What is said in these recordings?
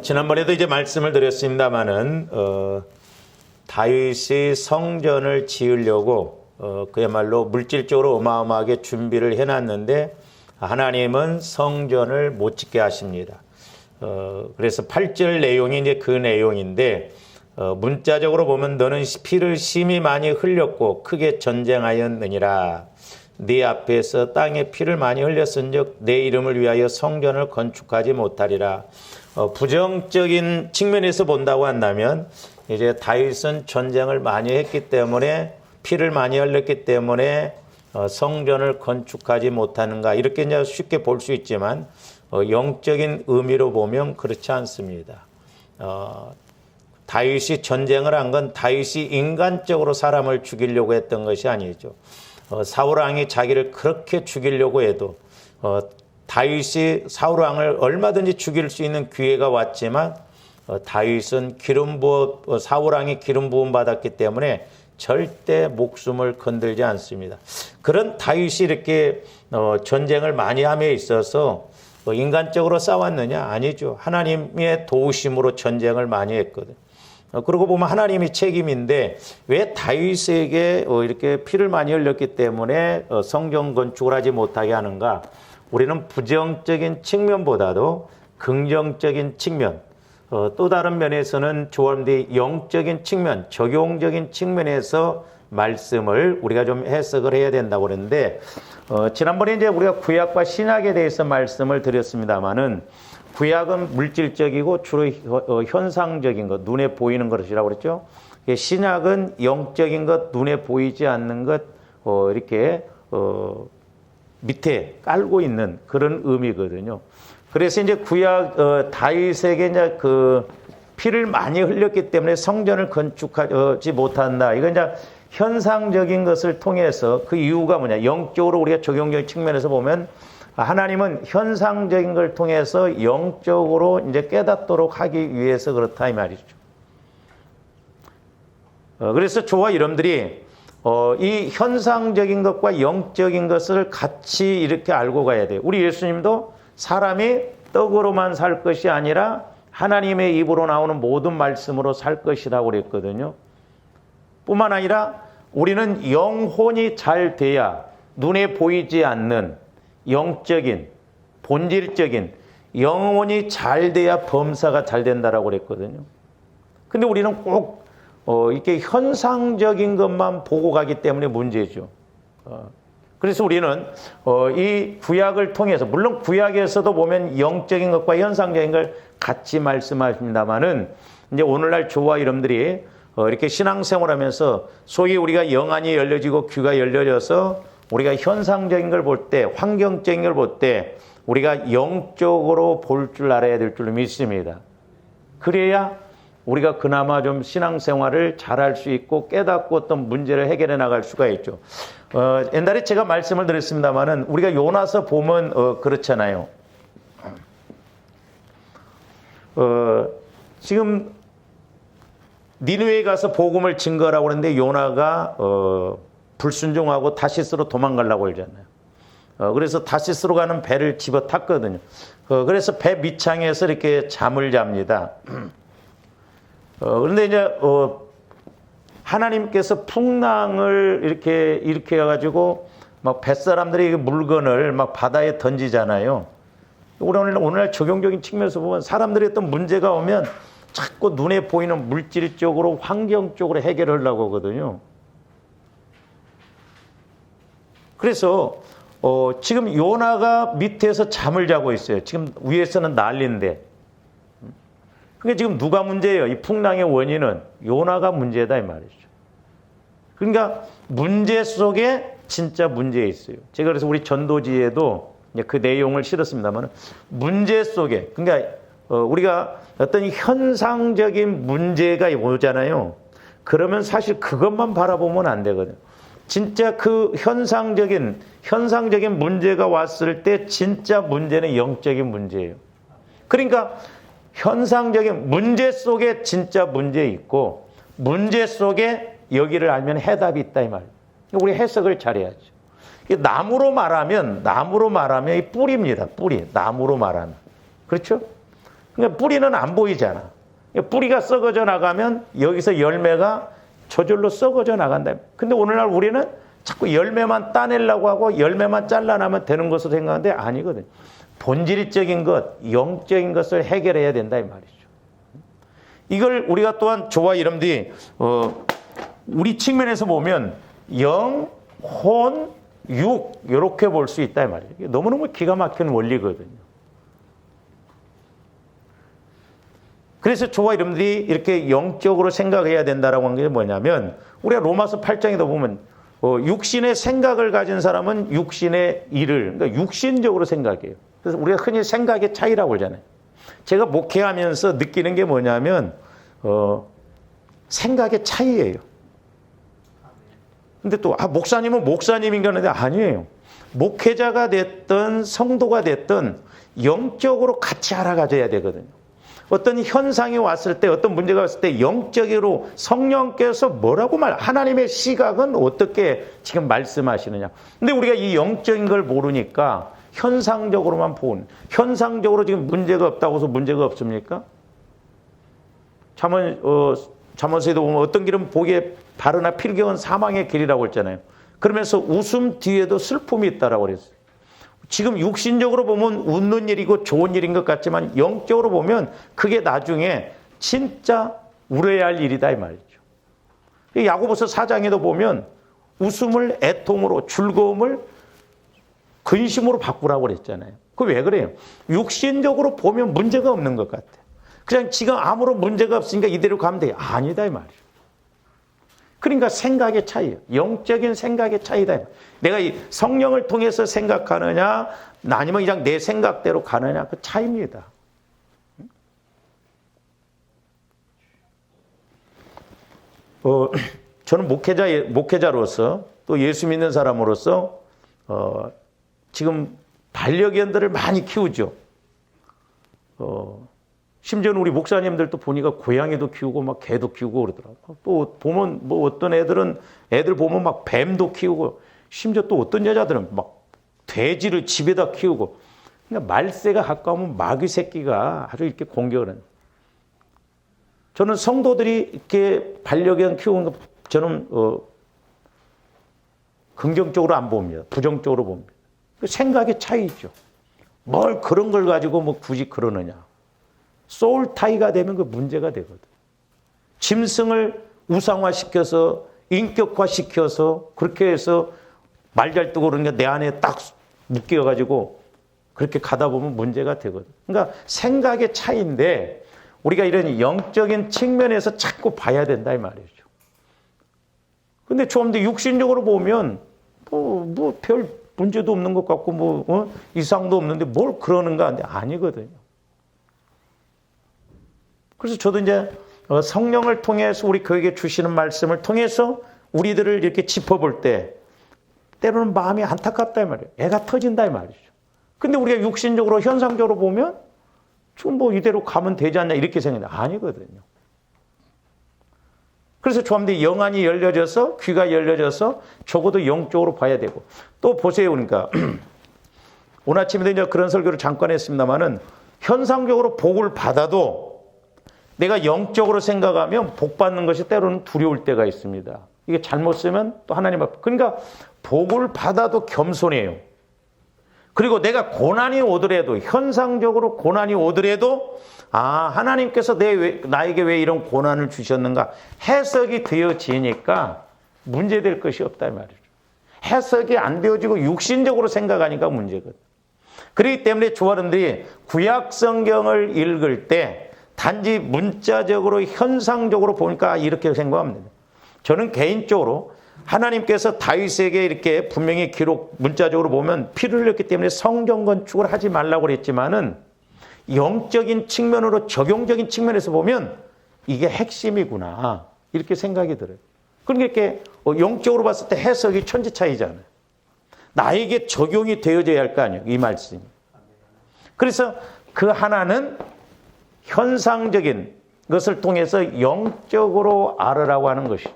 지난번에도 이제 말씀을 드렸습니다마는 다윗이 성전을 지으려고 그야말로 물질적으로 어마어마하게 준비를 해놨는데 하나님은 성전을 못 짓게 하십니다. 그래서 8절 내용이 이제 그 내용인데 문자적으로 보면 너는 피를 심히 많이 흘렸고 크게 전쟁하였느니라. 네 앞에서 땅에 피를 많이 흘렸은즉 내 이름을 위하여 성전을 건축하지 못하리라. 부정적인 측면에서 본다고 한다면 이제 다윗은 전쟁을 많이 했기 때문에 피를 많이 흘렸기 때문에 성전을 건축하지 못하는가 이렇게 이제 쉽게 볼 수 있지만 영적인 의미로 보면 그렇지 않습니다. 다윗이 전쟁을 한 건 다윗이 인간적으로 사람을 죽이려고 했던 것이 아니죠. 사울 왕이 자기를 그렇게 죽이려고 해도 다윗이 사울 왕을 얼마든지 죽일 수 있는 기회가 왔지만 다윗은 사울 왕이 기름 부음 받았기 때문에 절대 목숨을 건들지 않습니다. 그런 다윗이 이렇게 전쟁을 많이 함에 있어서 인간적으로 싸웠느냐? 아니죠. 하나님의 도우심으로 전쟁을 많이 했거든. 그러고 보면 하나님이 책임인데 왜 다윗에게 이렇게 피를 많이 흘렸기 때문에 성전 건축을 하지 못하게 하는가? 우리는 부정적인 측면보다도 긍정적인 측면, 또 다른 면에서는 조언대 영적인 측면, 적용적인 측면에서 말씀을 우리가 좀 해석을 해야 된다고 그랬는데 지난번에 이제 우리가 구약과 신약에 대해서 말씀을 드렸습니다만은 구약은 물질적이고 주로 현상적인 것, 눈에 보이는 것이라고 그랬죠. 신약은 영적인 것, 눈에 보이지 않는 것, 이렇게 밑에 깔고 있는 그런 의미거든요. 그래서 이제 구약 다윗에게 이제 그 피를 많이 흘렸기 때문에 성전을 건축하지 못한다. 이건 이제 현상적인 것을 통해서 그 이유가 뭐냐? 영적으로 우리가 적용적인 측면에서 보면 하나님은 현상적인 걸 통해서 영적으로 이제 깨닫도록 하기 위해서 그렇다 이 말이죠. 그래서 저와 여러분들이 이 현상적인 것과 영적인 것을 같이 이렇게 알고 가야 돼요. 우리 예수님도 사람이 떡으로만 살 것이 아니라 하나님의 입으로 나오는 모든 말씀으로 살 것이라고 그랬거든요. 뿐만 아니라 우리는 영혼이 잘 돼야 눈에 보이지 않는 영적인, 본질적인 영혼이 잘 돼야 범사가 잘 된다라고 그랬거든요. 근데 우리는 꼭 이렇게 현상적인 것만 보고 가기 때문에 문제죠. 그래서 우리는 이 구약을 통해서 물론 구약에서도 보면 영적인 것과 현상적인 걸 같이 말씀하십니다만은 이제 오늘날 저와 여러분들이 이렇게 신앙생활하면서 소위 우리가 영안이 열려지고 귀가 열려져서 우리가 현상적인 걸 볼 때, 환경적인 걸 볼 때 우리가 영적으로 볼 줄 알아야 될 줄 믿습니다. 그래야 우리가 그나마 좀 신앙생활을 잘할 수 있고 깨닫고 어떤 문제를 해결해 나갈 수가 있죠. 옛날에 제가 말씀을 드렸습니다마는 우리가 요나서 보면 그렇잖아요. 지금 니느웨에 가서 복음을 증거하라고 하는데 요나가 불순종하고 다시스로 도망가려고 하잖아요. 그래서 다시스로 가는 배를 집어 탔거든요. 그래서 배 밑창에서 이렇게 잠을 잡니다. 그런데 이제 하나님께서 풍랑을 이렇게 일으켜가지고 막 뱃사람들이 물건을 막 바다에 던지잖아요. 오늘날 적용적인 측면에서 보면 사람들이 어떤 문제가 오면 자꾸 눈에 보이는 물질적으로 환경적으로 해결하려고 하거든요. 그래서 지금 요나가 밑에서 잠을 자고 있어요. 지금 위에서는 난리인데. 그게 지금 누가 문제예요? 이 풍랑의 원인은 요나가 문제다 이 말이죠. 그러니까 문제 속에 진짜 문제 있어요. 제가 그래서 우리 전도지에도 그 내용을 실었습니다만 문제 속에 그러니까 우리가 어떤 현상적인 문제가 오잖아요. 그러면 사실 그것만 바라보면 안 되거든요. 진짜 그 현상적인 문제가 왔을 때 진짜 문제는 영적인 문제예요. 그러니까 현상적인 문제 속에 진짜 문제 있고 문제 속에 여기를 알면 해답이 있다 이 말. 우리 해석을 잘해야죠. 나무로 말하면 이 뿌리입니다. 뿌리. 나무로 말하면. 그렇죠? 그러니까 뿌리는 안 보이잖아. 뿌리가 썩어져 나가면 여기서 열매가 저절로 썩어져 나간다. 근데 오늘날 우리는 자꾸 열매만 따내려고 하고 열매만 잘라나면 되는 것으로 생각하는데 아니거든. 본질적인 것, 영적인 것을 해결해야 된다 이 말이죠. 이걸 우리가 또한 저와 여러분들이 우리 측면에서 보면 영, 혼, 육 이렇게 볼 수 있다 이 말이에요. 너무너무 기가 막힌 원리거든요. 그래서 저와 여러분들이 이렇게 영적으로 생각해야 된다라고 하는 게 뭐냐면 우리가 로마서 8장에도 보면 육신의 생각을 가진 사람은 육신의 일을 그러니까 육신적으로 생각해요. 그래서 우리가 흔히 생각의 차이라고 그러잖아요. 제가 목회하면서 느끼는 게 뭐냐면 생각의 차이예요. 근데 또 목사님은 목사님인가 하는데 아니에요. 목회자가 됐든 성도가 됐든 영적으로 같이 알아가져야 되거든요. 어떤 현상이 왔을 때 어떤 문제가 왔을 때 영적으로 성령께서 뭐라고 하나님의 시각은 어떻게 지금 말씀하시느냐. 근데 우리가 이 영적인 걸 모르니까 현상적으로만 현상적으로 지금 문제가 없다고 해서 문제가 없습니까? 잠언서에도 보면 어떤 길은 복에 바르나 필경은 사망의 길이라고 했잖아요. 그러면서 웃음 뒤에도 슬픔이 있다라고 그랬어요. 지금 육신적으로 보면 웃는 일이고 좋은 일인 것 같지만 영적으로 보면 그게 나중에 진짜 울어야 할 일이다 이 말이죠. 야고보서 4장에도 보면 웃음을 애통으로 즐거움을 근심으로 바꾸라고 그랬잖아요. 그 왜 그래요? 육신적으로 보면 문제가 없는 것 같아요. 그냥 지금 아무런 문제가 없으니까 이대로 가면 돼요. 아니다 이 말이죠. 그러니까 생각의 차이예요. 영적인 생각의 차이다. 내가 이 성령을 통해서 생각하느냐 아니면 그냥 내 생각대로 가느냐 그 차이입니다. 저는 목회자로서 또 예수 믿는 사람으로서 지금 반려견들을 많이 키우죠. 심지어는 우리 목사님들도 보니까 고양이도 키우고 막 개도 키우고 그러더라고요. 또 보면 뭐 어떤 애들 보면 막 뱀도 키우고 심지어 또 어떤 여자들은 막 돼지를 집에다 키우고 그러니까 말세가 가까우면 마귀 새끼가 아주 이렇게 공격을 해요. 저는 성도들이 이렇게 반려견 키우는 거 저는 긍정적으로 안 봅니다. 부정적으로 봅니다. 생각의 차이죠. 뭘 그런 걸 가지고 뭐 굳이 그러느냐. 소울 타이가 되면 그 문제가 되거든. 짐승을 우상화시켜서 인격화시켜서 그렇게 해서 말 잘 뜨고 그러니까 내 안에 딱 묶여가지고 그렇게 가다 보면 문제가 되거든. 그러니까 생각의 차이인데 우리가 이런 영적인 측면에서 자꾸 봐야 된다 이 말이죠. 근데 좀 더 육신적으로 보면 뭐 별 문제도 없는 것 같고 이상도 없는데 뭘 그러는가 하는데 아니거든요. 그래서 저도 이제 성령을 통해서 우리 교회에 주시는 말씀을 통해서 우리들을 이렇게 짚어볼 때 때로는 마음이 안타깝다 이 말이에요. 애가 터진다 이 말이죠. 근데 우리가 육신적으로 현상적으로 보면 지금 뭐 이대로 가면 되지 않냐 이렇게 생각해요. 아니거든요. 그래서 조합들이 영안이 열려져서 귀가 열려져서 적어도 영적으로 봐야 되고 또 보세요. 그러니까 오늘 아침에도 이제 그런 설교를 잠깐 했습니다만은 현상적으로 복을 받아도 내가 영적으로 생각하면 복 받는 것이 때로는 두려울 때가 있습니다. 이게 잘못 쓰면 또 하나님 앞에 그러니까 복을 받아도 겸손해요. 그리고 내가 고난이 오더라도 현상적으로 고난이 오더라도 하나님께서 나에게 왜 이런 고난을 주셨는가 해석이 되어지니까 문제될 것이 없다 이 말이죠. 해석이 안 되어지고 육신적으로 생각하니까 문제거든. 그렇기 때문에 조아름들이 구약 성경을 읽을 때 단지 문자적으로 현상적으로 보니까 이렇게 생각합니다. 저는 개인적으로 하나님께서 다윗에게 이렇게 분명히 문자적으로 보면 피를 흘렸기 때문에 성전 건축을 하지 말라고 그랬지만은 영적인 측면으로 적용적인 측면에서 보면 이게 핵심이구나 이렇게 생각이 들어요. 그러니까 이렇게 영적으로 봤을 때 해석이 천지 차이잖아요. 나에게 적용이 되어져야 할 거 아니에요. 이 말씀이. 그래서 그 하나는 현상적인 것을 통해서 영적으로 알으라고 하는 것이죠.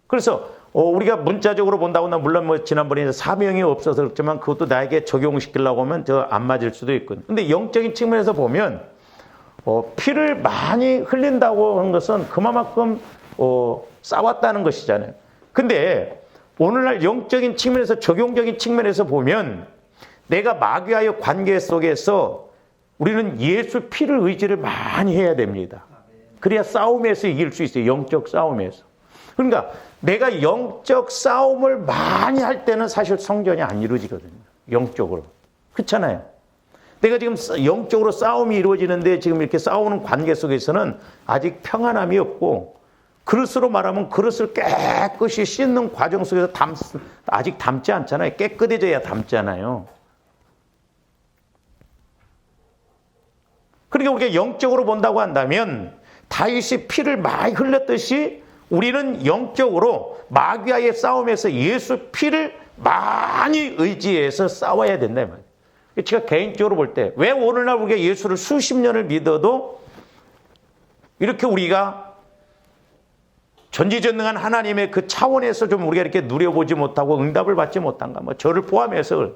그래서 우리가 문자적으로 본다고 하면 물론 뭐 지난번에 사명이 없어서 그렇지만 그것도 나에게 적용시키려고 하면 저 안 맞을 수도 있거든요. 근데 영적인 측면에서 보면 피를 많이 흘린다고 한 것은 그만큼 싸웠다는 것이잖아요. 근데 오늘날 영적인 측면에서 적용적인 측면에서 보면 내가 마귀와의 관계 속에서 우리는 예수 피를 의지를 많이 해야 됩니다. 그래야 싸움에서 이길 수 있어요. 영적 싸움에서. 그러니까 내가 영적 싸움을 많이 할 때는 사실 성전이 안 이루어지거든요. 영적으로. 그렇잖아요. 내가 지금 영적으로 싸움이 이루어지는데 지금 이렇게 싸우는 관계 속에서는 아직 평안함이 없고 그릇으로 말하면 그릇을 깨끗이 씻는 과정 속에서 아직 담지 않잖아요. 깨끗해져야 담잖아요. 그러니까 우리가 영적으로 본다고 한다면 다윗이 피를 많이 흘렸듯이 우리는 영적으로 마귀와의 싸움에서 예수 피를 많이 의지해서 싸워야 된다 이 말이에요. 제가 개인적으로 볼 때 왜 오늘날 우리가 예수를 수십 년을 믿어도 이렇게 우리가 전지전능한 하나님의 그 차원에서 좀 우리가 이렇게 누려보지 못하고 응답을 받지 못한가? 뭐 저를 포함해서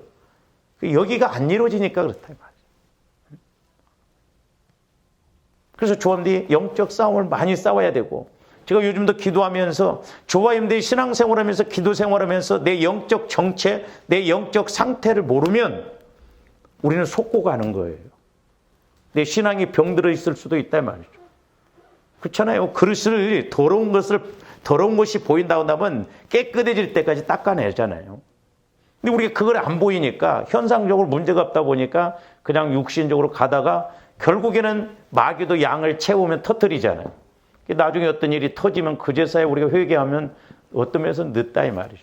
여기가 안 이루어지니까 그렇다 이 말이에요. 그래서 조합들이 영적 싸움을 많이 싸워야 되고 제가 요즘도 기도하면서 저와 여러분들이 신앙생활하면서 기도생활하면서 내 영적 정체, 내 영적 상태를 모르면 우리는 속고 가는 거예요. 내 신앙이 병들어 있을 수도 있다 말이죠. 그렇잖아요. 그릇을 더러운 것이 보인다고 한다면 깨끗해질 때까지 닦아내잖아요. 근데 우리가 그걸 안 보이니까 현상적으로 문제가 없다 보니까 그냥 육신적으로 가다가 결국에는 마귀도 양을 채우면 터뜨리잖아요. 나중에 어떤 일이 터지면 그제서야 우리가 회개하면 어떤 면에서 늦다 이 말이죠.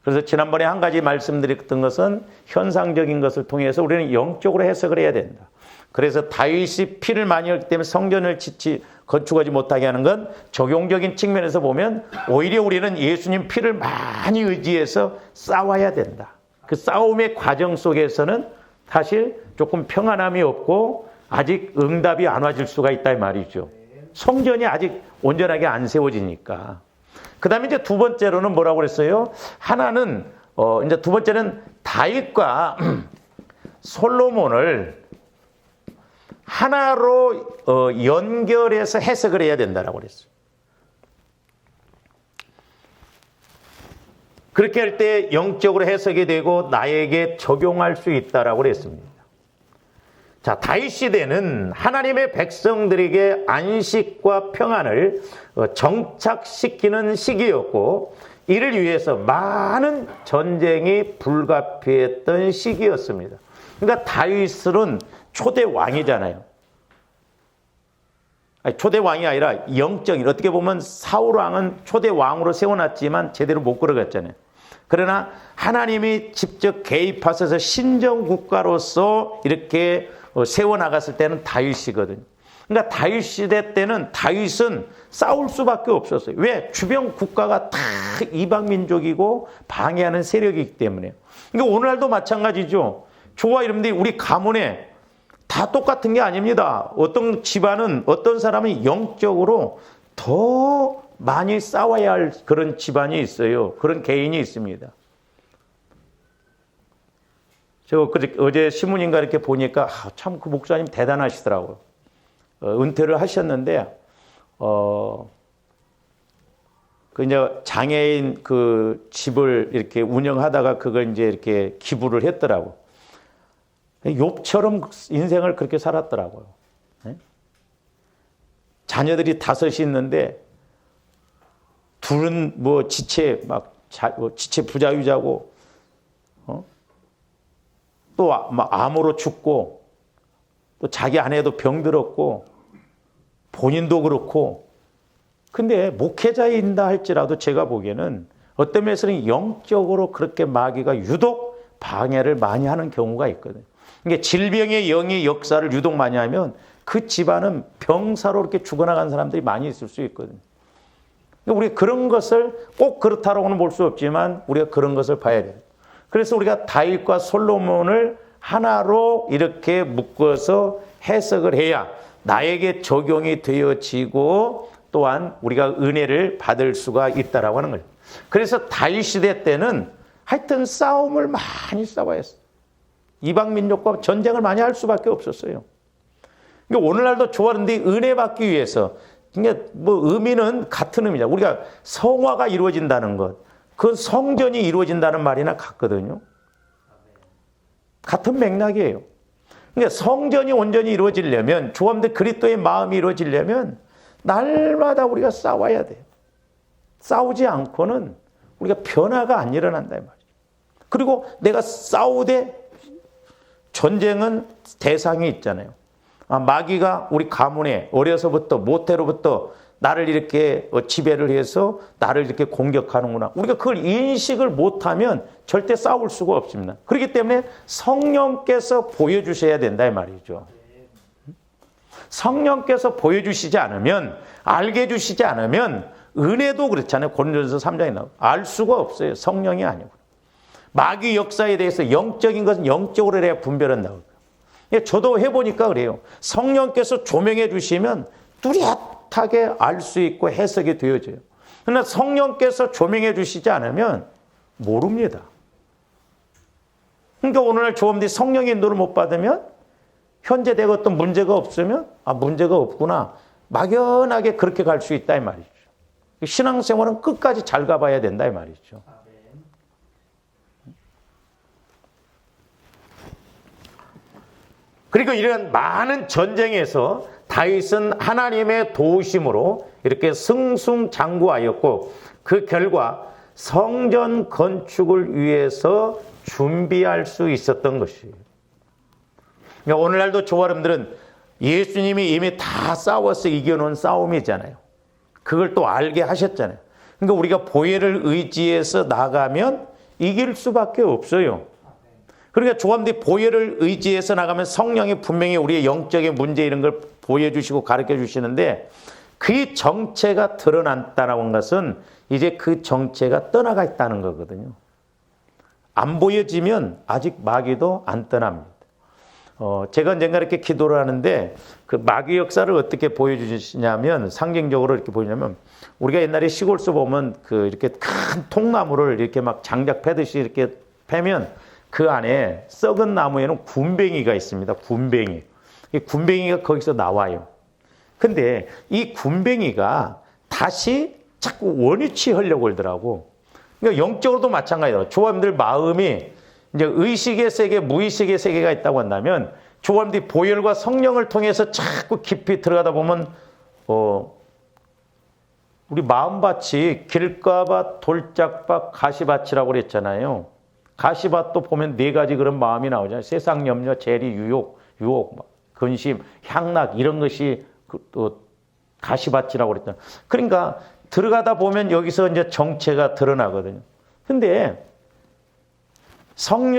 그래서 지난번에 한 가지 말씀드렸던 것은 현상적인 것을 통해서 우리는 영적으로 해석을 해야 된다. 그래서 다윗이 피를 많이 흘렸기 때문에 성전을 건축하지 못하게 하는 건 적용적인 측면에서 보면 오히려 우리는 예수님 피를 많이 의지해서 싸워야 된다. 그 싸움의 과정 속에서는 사실 조금 평안함이 없고 아직 응답이 안 와줄 수가 있다 이 말이죠. 성전이 아직 온전하게 안 세워지니까. 그 다음에 이제 두 번째로는 뭐라고 그랬어요? 하나는, 이제 두 번째는 다윗과 솔로몬을 하나로 연결해서 해석을 해야 된다라고 그랬어요. 그렇게 할 때 영적으로 해석이 되고 나에게 적용할 수 있다라고 그랬습니다. 자, 다윗 시대는 하나님의 백성들에게 안식과 평안을 정착시키는 시기였고 이를 위해서 많은 전쟁이 불가피했던 시기였습니다. 그러니까 다윗은 초대 왕이잖아요. 아니, 초대 왕이 아니라 영적인, 어떻게 보면 사울 왕은 초대 왕으로 세워놨지만 제대로 못 걸어갔잖아요. 그러나 하나님이 직접 개입하셔서 신정국가로서 이렇게 세워나갔을 때는 다윗이거든요. 그러니까 다윗 시대 때는 다윗은 싸울 수밖에 없었어요. 왜? 주변 국가가 다 이방민족이고 방해하는 세력이기 때문에. 그러니까 오늘날도 마찬가지죠. 저와 여러분들이 우리 가문에 다 똑같은 게 아닙니다. 어떤 집안은, 어떤 사람은 영적으로 더 많이 싸워야 할 그런 집안이 있어요. 그런 개인이 있습니다. 제가 어제 신문인가 이렇게 보니까 참 그 목사님 대단하시더라고요. 은퇴를 하셨는데, 그 이제 장애인 그 집을 이렇게 운영하다가 그걸 이제 이렇게 기부를 했더라고. 욥처럼 인생을 그렇게 살았더라고요. 자녀들이 5이 있는데 둘은 뭐 지체 부자유자고, 또 막 암으로 죽고, 또 자기 아내도 병들었고, 본인도 그렇고. 근데 목회자인다 할지라도 제가 보기에는 어떤 면에서는 영적으로 그렇게 마귀가 유독 방해를 많이 하는 경우가 있거든요. 그러니까 질병의 영의 역사를 유독 많이 하면 그 집안은 병사로 이렇게 죽어나간 사람들이 많이 있을 수 있거든요. 우리가 그런 것을 꼭 그렇다라고는 볼 수 없지만 우리가 그런 것을 봐야 돼요. 그래서 우리가 다윗과 솔로몬을 하나로 이렇게 묶어서 해석을 해야 나에게 적용이 되어지고 또한 우리가 은혜를 받을 수가 있다라고 하는 거예요. 그래서 다윗 시대 때는 하여튼 싸움을 많이 싸워야 했어요. 이방 민족과 전쟁을 많이 할 수밖에 없었어요. 그러니까 오늘날도 좋아하는데 은혜 받기 위해서, 그러니까 뭐 의미는 같은 의미냐. 우리가 성화가 이루어진다는 것, 그 성전이 이루어진다는 말이나 같거든요. 같은 맥락이에요. 그러니까 성전이 온전히 이루어지려면, 조합대 그리스도의 마음이 이루어지려면 날마다 우리가 싸워야 돼요. 싸우지 않고는 우리가 변화가 안 일어난다 이 말이죠. 그리고 내가 싸우되 전쟁은 대상이 있잖아요. 마귀가 우리 가문에 어려서부터 모태로부터 나를 이렇게 지배를 해서 나를 이렇게 공격하는구나. 우리가 그걸 인식을 못하면 절대 싸울 수가 없습니다. 그렇기 때문에 성령께서 보여주셔야 된다 이 말이죠. 성령께서 보여주시지 않으면, 알게 해주시지 않으면, 은혜도 그렇잖아요. 고린도전서 3장에 나오고 알 수가 없어요. 성령이 아니고. 마귀 역사에 대해서 영적인 것은 영적으로 해야 분별은 나오고. 저도 해보니까 그래요. 성령께서 조명해 주시면 뚜렷하게 알 수 있고 해석이 되어져요. 그러나 성령께서 조명해 주시지 않으면 모릅니다. 그러니까 오늘날 조험들이 성령의 인도를 못 받으면, 현재 내가 어떤 문제가 없으면 문제가 없구나, 막연하게 그렇게 갈 수 있다 이 말이죠. 신앙생활은 끝까지 잘 가봐야 된다 이 말이죠. 그리고 이런 많은 전쟁에서 다윗은 하나님의 도우심으로 이렇게 승승장구하였고, 그 결과 성전 건축을 위해서 준비할 수 있었던 것이에요. 그러니까 오늘날도 저와 여러분들은 예수님이 이미 다 싸워서 이겨놓은 싸움이잖아요. 그걸 또 알게 하셨잖아요. 그러니까 우리가 보혈을 의지해서 나가면 이길 수밖에 없어요. 그러니까 조합들이 보혈을 의지해서 나가면 성령이 분명히 우리의 영적인 문제 이런 걸 보여주시고 가르쳐 주시는데, 그 정체가 드러났다는 것은 이제 그 정체가 떠나가 있다는 거거든요. 안 보여지면 아직 마귀도 안 떠납니다. 제가 언젠가 이렇게 기도를 하는데, 그 마귀 역사를 어떻게 보여주시냐면, 상징적으로 이렇게 보이냐면, 우리가 옛날에 시골서 보면 그 이렇게 큰 통나무를 이렇게 막 장작 패듯이 이렇게 패면 그 안에 썩은 나무에는 군뱅이가 있습니다. 군뱅이. 이 군뱅이가 거기서 나와요. 근데 이 군뱅이가 다시 자꾸 원위치 하려고 하더라고. 그러니까 영적으로도 마찬가지예요. 조합들 마음이 이제 의식의 세계, 무의식의 세계가 있다고 한다면, 조합들이 보혈과 성령을 통해서 자꾸 깊이 들어가다 보면, 우리 마음밭이 길가밭, 돌짝밭, 가시밭이라고 그랬잖아요. 가시밭도 보면 네 가지 그런 마음이 나오잖아요. 세상 염려, 재리, 유혹, 근심, 향락 이런 것이 또 가시밭이라고 그랬잖아요. 그러니까 들어가다 보면 여기서 이제 정체가 드러나거든요. 근데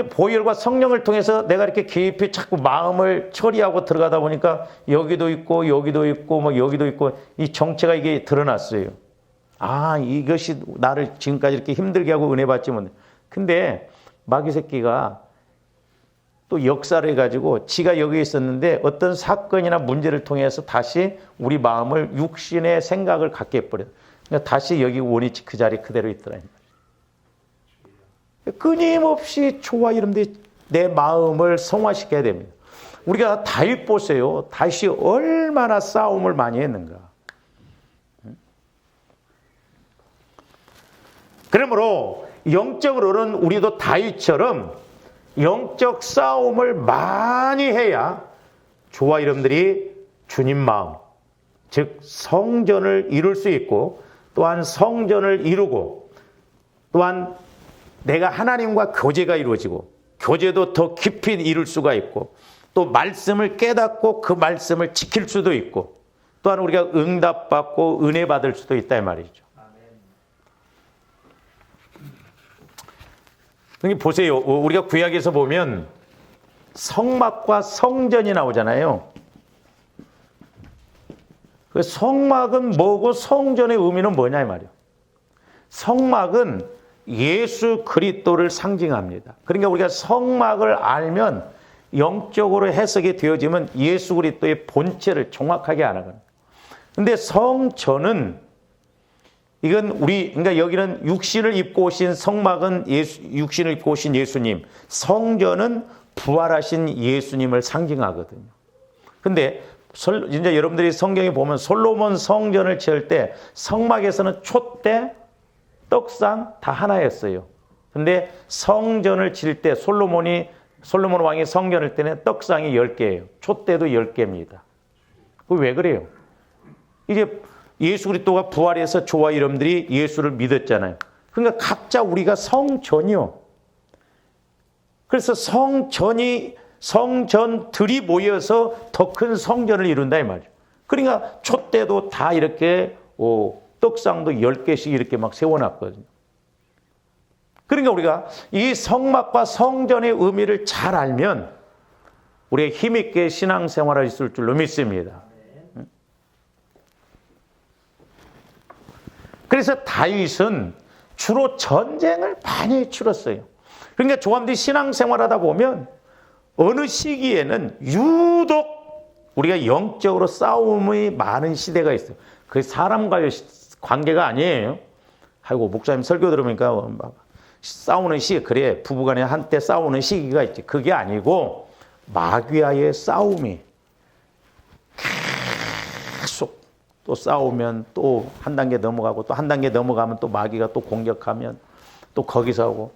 보혈과 성령을 통해서 내가 이렇게 깊이 자꾸 마음을 처리하고 들어가다 보니까 여기도 있고 여기도 있고 뭐 여기도 있고 이 정체가 이게 드러났어요. 이것이 나를 지금까지 이렇게 힘들게 하고 은혜 받지 못해. 근데 마귀 새끼가 또 역사를 해가지고 지가 여기 있었는데 어떤 사건이나 문제를 통해서 다시 우리 마음을 육신의 생각을 갖게 해버려요. 그러니까 다시 여기 원위치 그 자리 그대로 있더라. 끊임없이 초와 이름들이 내 마음을 성화시켜야 됩니다. 우리가 다윗 보세요. 다윗이 얼마나 싸움을 많이 했는가. 그러므로 영적으로는 우리도 다윗처럼 영적 싸움을 많이 해야 저와 여러분들이 주님 마음, 즉 성전을 이룰 수 있고, 또한 성전을 이루고, 또한 내가 하나님과 교제가 이루어지고, 교제도 더 깊이 이룰 수가 있고, 또 말씀을 깨닫고 그 말씀을 지킬 수도 있고, 또한 우리가 응답받고 은혜 받을 수도 있다 이 말이죠. 여기 보세요. 우리가 구약에서 보면 성막과 성전이 나오잖아요. 그 성막은 뭐고 성전의 의미는 뭐냐 이 말이에요. 성막은 예수 그리스도를 상징합니다. 그러니까 우리가 성막을 알면 영적으로 해석이 되어지면 예수 그리스도의 본체를 정확하게 알아가는. 근데 성전은 이건 그러니까 여기는 육신을 입고 오신 성막은 육신을 입고 오신 예수님, 성전은 부활하신 예수님을 상징하거든요. 근데 이제 여러분들이 성경에 보면 솔로몬 성전을 지을 때 성막에서는 촛대, 떡상 다 하나였어요. 근데 성전을 지을 때 솔로몬 왕이 성전을 때는 떡상이 10개예요. 촛대도 10개입니다. 왜 그래요? 이제 예수 그리스도가 부활해서 저와 여러분들이 예수를 믿었잖아요. 그러니까 각자 우리가 성전이요. 그래서 성전들이 모여서 더 큰 성전을 이룬다 이 말이죠. 그러니까 촛대도 다 이렇게 떡상도 10개씩 이렇게 막 세워놨거든요. 그러니까 우리가 이 성막과 성전의 의미를 잘 알면 우리가 힘있게 신앙생활할 수 있을 줄로 믿습니다. 그래서 다윗은 주로 전쟁을 많이 치렀어요. 그러니까 조함들이 신앙생활하다 보면 어느 시기에는 유독 우리가 영적으로 싸움이 많은 시대가 있어요. 그게 사람과의 관계가 아니에요. 아이고 목사님 설교 들으니까 막 싸우는 시기, 그래 부부간에 한때 싸우는 시기가 있지. 그게 아니고 마귀와의 싸움이 계속 또 싸우면 또 한 단계 넘어가고 또 한 단계 넘어가면 또 마귀가 또 공격하면 또 거기서 하고.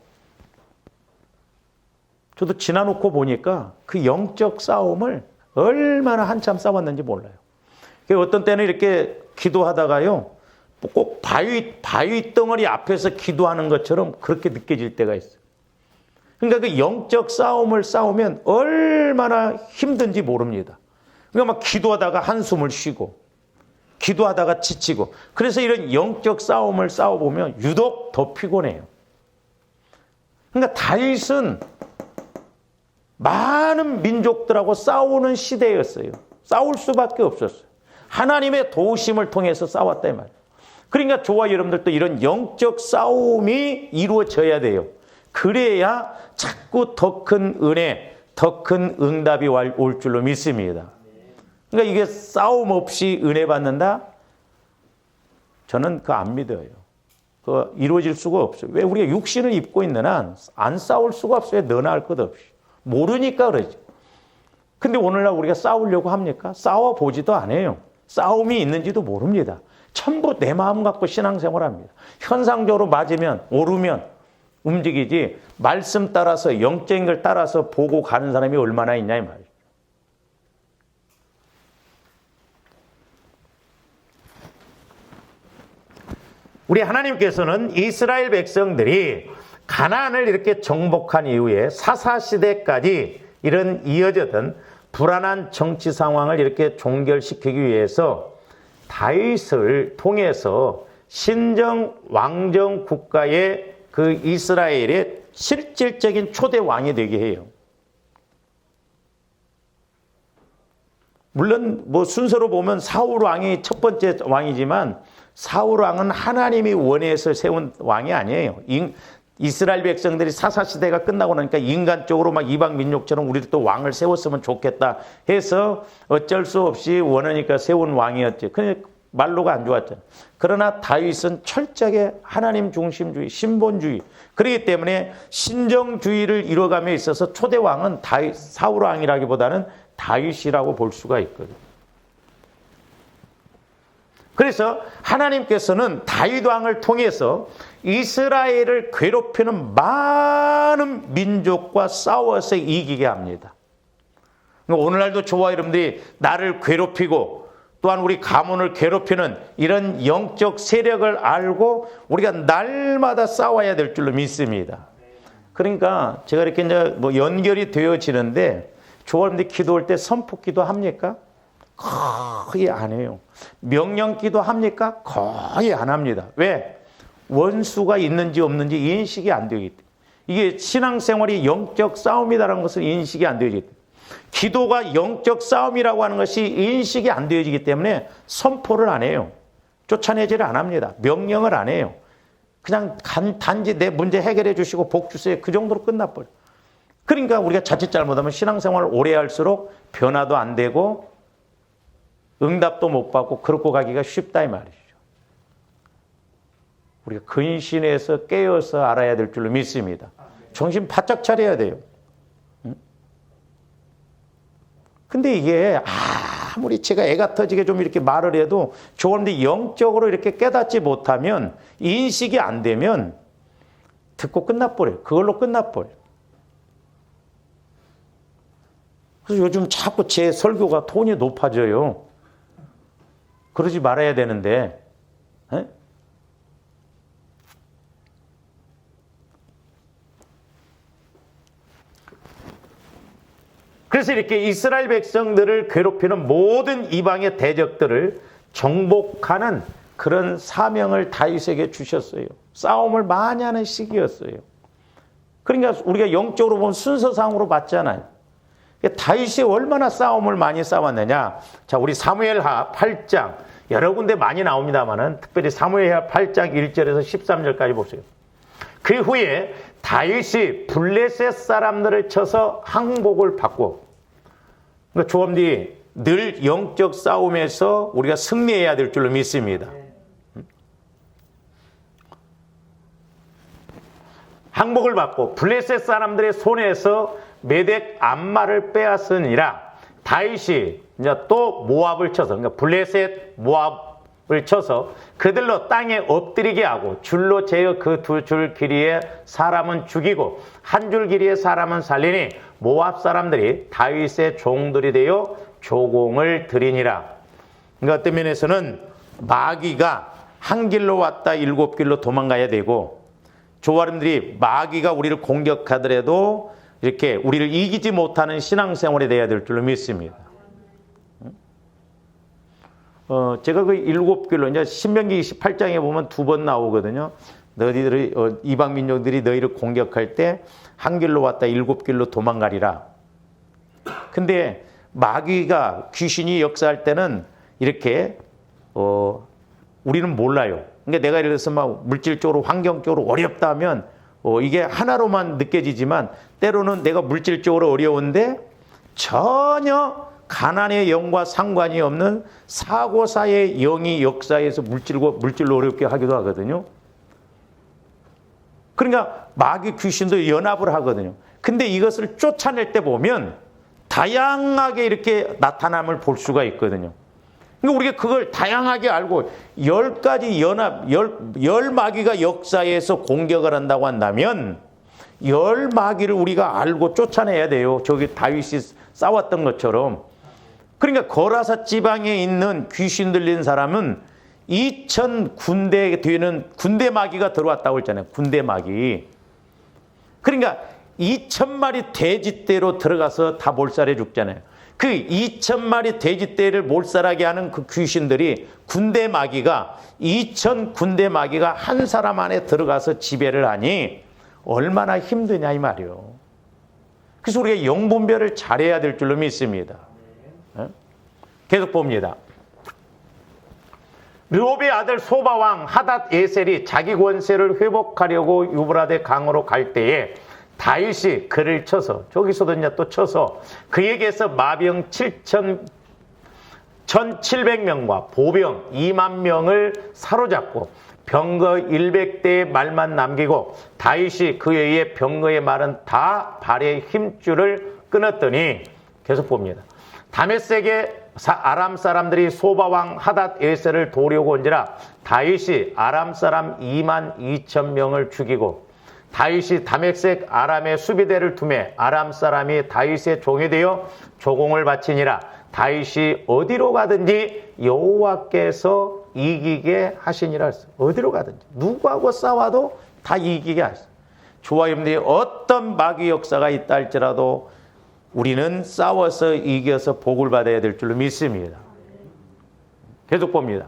저도 지나놓고 보니까 그 영적 싸움을 얼마나 한참 싸웠는지 몰라요. 어떤 때는 이렇게 기도하다가요, 꼭 바위 덩어리 앞에서 기도하는 것처럼 그렇게 느껴질 때가 있어요. 그러니까 그 영적 싸움을 싸우면 얼마나 힘든지 모릅니다. 그러니까 막 기도하다가 한숨을 쉬고, 기도하다가 지치고, 그래서 이런 영적 싸움을 싸워보면 유독 더 피곤해요. 그러니까 다윗은 많은 민족들하고 싸우는 시대였어요. 싸울 수밖에 없었어요. 하나님의 도우심을 통해서 싸웠다 이 말이에요. 그러니까 저와 여러분들도 이런 영적 싸움이 이루어져야 돼요. 그래야 자꾸 더 큰 은혜, 더 큰 응답이 올 줄로 믿습니다. 그러니까 이게 싸움 없이 은혜 받는다? 저는 그거 안 믿어요. 그거 이루어질 수가 없어요. 왜? 우리가 육신을 입고 있는 한 안 싸울 수가 없어요. 너나 할 것 없이. 모르니까 그러죠. 근데 오늘날 우리가 싸우려고 합니까? 싸워보지도 않아요. 싸움이 있는지도 모릅니다. 전부 내 마음 갖고 신앙생활합니다. 현상적으로 맞으면, 오르면 움직이지, 말씀 따라서, 영적인 걸 따라서 보고 가는 사람이 얼마나 있냐 이 말이에요. 우리 하나님께서는 이스라엘 백성들이 가나안을 이렇게 정복한 이후에 사사시대까지 이런 이어졌던 불안한 정치 상황을 이렇게 종결시키기 위해서 다윗을 통해서 신정 왕정 국가의 그 이스라엘의 실질적인 초대 왕이 되게 해요. 물론 뭐 순서로 보면 사울 왕이 첫 번째 왕이지만 사울 왕은 하나님이 원해서 세운 왕이 아니에요. 이스라엘 백성들이 사사시대가 끝나고 나니까 인간적으로 막 이방 민족처럼 우리도 또 왕을 세웠으면 좋겠다 해서 어쩔 수 없이 원하니까 세운 왕이었지. 그냥 말로가 안 좋았잖아요. 그러나 다윗은 철저하게 하나님 중심주의, 신본주의. 그렇기 때문에 신정주의를 이뤄감에 있어서 초대 왕은 사울 왕이라기보다는 다윗이라고 볼 수가 있거든요. 그래서 하나님께서는 다윗 왕을 통해서 이스라엘을 괴롭히는 많은 민족과 싸워서 이기게 합니다. 오늘날도 저와 여러분들이 나를 괴롭히고 또한 우리 가문을 괴롭히는 이런 영적 세력을 알고 우리가 날마다 싸워야 될 줄로 믿습니다. 그러니까 제가 이렇게 이제 뭐 연결이 되어지는데 저와 여러분들이 기도할 때 선포기도 합니까? 거의 안 해요. 명령기도 합니까? 거의 안 합니다. 왜? 원수가 있는지 없는지 인식이 안 되기 때문에. 이게 신앙생활이 영적 싸움이라는 것을 인식이 안 되기 때문에. 기도가 영적 싸움이라고 하는 것이 인식이 안 되어지기 때문에 선포를 안 해요. 쫓아내지를 안 합니다. 명령을 안 해요. 그냥 단지 내 문제 해결해 주시고 복 주세요. 그 정도로 끝나버려요. 그러니까 우리가 자칫 잘못하면 신앙생활을 오래 할수록 변화도 안 되고 응답도 못 받고 그러고 가기가 쉽다 이 말이죠. 우리가 근신해서 깨어서 알아야 될 줄로 믿습니다. 정신 바짝 차려야 돼요. 근데 이게 아무리 제가 애가 터지게 좀 이렇게 말을 해도 조금도 영적으로 이렇게 깨닫지 못하면, 인식이 안 되면 듣고 끝나버려요. 그걸로 끝나버려요. 그래서 요즘 자꾸 제 설교가 톤이 높아져요. 그러지 말아야 되는데. 에? 그래서 이렇게 이스라엘 백성들을 괴롭히는 모든 이방의 대적들을 정복하는 그런 사명을 다윗에게 주셨어요. 싸움을 많이 하는 시기였어요. 그러니까 우리가 영적으로 보면 순서상으로 봤잖아요. 다윗이 얼마나 싸움을 많이 싸웠느냐. 자, 우리 사무엘하 8장 여러 군데 많이 나옵니다만은 특별히 사무엘하 8장 1절에서 13절까지 보세요. 그 후에 다윗이 블레셋 사람들을 쳐서 항복을 받고, 그러니까 조금디 늘 영적 싸움에서 우리가 승리해야 될 줄로 믿습니다. 항복을 받고 블레셋 사람들의 손에서 메덱 암마를 빼앗으니라. 다윗이 이제 또 모압을 쳐서, 그러니까 블레셋 모압을 쳐서 그들로 땅에 엎드리게 하고 줄로 재어 그 두 줄 길이의 사람은 죽이고 한 줄 길이의 사람은 살리니 모압 사람들이 다윗의 종들이 되어 조공을 드리니라. 그러니까 어떤 면에서는 마귀가 한 길로 왔다 일곱 길로 도망가야 되고, 조아림들이 마귀가 우리를 공격하더라도 이렇게 우리를 이기지 못하는 신앙생활이 돼야 될 줄로 믿습니다. 제가 그 일곱 길로, 이제 신명기 28장에 보면 두 번 나오거든요. 너희들이, 이방 민족들이 너희를 공격할 때 한 길로 왔다 일곱 길로 도망가리라. 근데 마귀가, 귀신이 역사할 때는 이렇게, 우리는 몰라요. 그러니까 내가 예를 들어서 막 물질적으로, 환경적으로 어렵다 하면, 이게 하나로만 느껴지지만 때로는 내가 물질적으로 어려운데 전혀 가난의 영과 상관이 없는 사고사의 영이 역사에서 물질로 어렵게 하기도 하거든요. 그러니까 마귀 귀신도 연합을 하거든요. 근데 이것을 쫓아낼 때 보면 다양하게 이렇게 나타남을 볼 수가 있거든요. 그러니까 우리가 그걸 다양하게 알고 10가지 연합, 열 마귀가 역사에서 공격을 한다고 한다면 10마귀를 우리가 알고 쫓아내야 돼요. 저기 다윗이 싸웠던 것처럼. 그러니까 거라사 지방에 있는 귀신 들린 사람은 2000군대 되는 군대 마귀가 들어왔다고 했잖아요. 군대 마귀. 그러니까 2000마리 돼지떼로 들어가서 다 몰살해 죽잖아요. 그 2000마리 돼지떼를 몰살하게 하는 그 귀신들이, 군대 마귀가, 2000 군대 마귀가 한 사람 안에 들어가서 지배를 하니 얼마나 힘드냐 이 말이요. 그래서 우리가 영분별을 잘해야 될 줄로 믿습니다. 계속 봅니다. 르홉의 아들 소바왕 하닷 에셀이 자기 권세를 회복하려고 유브라데 강으로 갈 때에 다윗이 그를 쳐서, 저기서도 이제 또 쳐서 그에게서 마병 1700명과 보병 2만 명을 사로잡고 병거 100대의 말만 남기고 다윗이 그에 의해 병거의 말은 다 발의 힘줄을 끊었더니, 계속 봅니다. 다메섹의 아람 사람들이 소바왕 하닷 에셀을 도려고 온지라 다윗이 아람 사람 2만 2천 명을 죽이고 다윗이 다메섹 아람의 수비대를 두매 아람 사람이 다윗의 종이 되어 조공을 바치니라. 다윗이 어디로 가든지 여호와께서 이기게 하시니라. 어디로 가든지 누구하고 싸워도 다 이기게 하시니. 저와 여러분들이 어떤 마귀 역사가 있다 할지라도 우리는 싸워서 이겨서 복을 받아야 될 줄로 믿습니다. 계속 봅니다.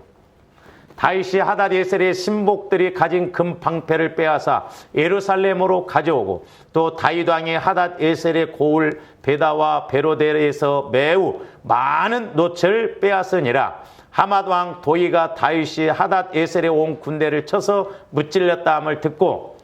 다윗이 하닷에셀의 신복들이 가진 금 방패를 빼앗아 예루살렘으로 가져오고 또 다윗 왕이 하닷에셀의 고을 베다와 베로델에서 매우 많은 노체를 빼앗으니라. 하맛 왕 도이가 다윗이 하닷에셀에 온 군대를 쳐서 무찔렸다 함을 듣고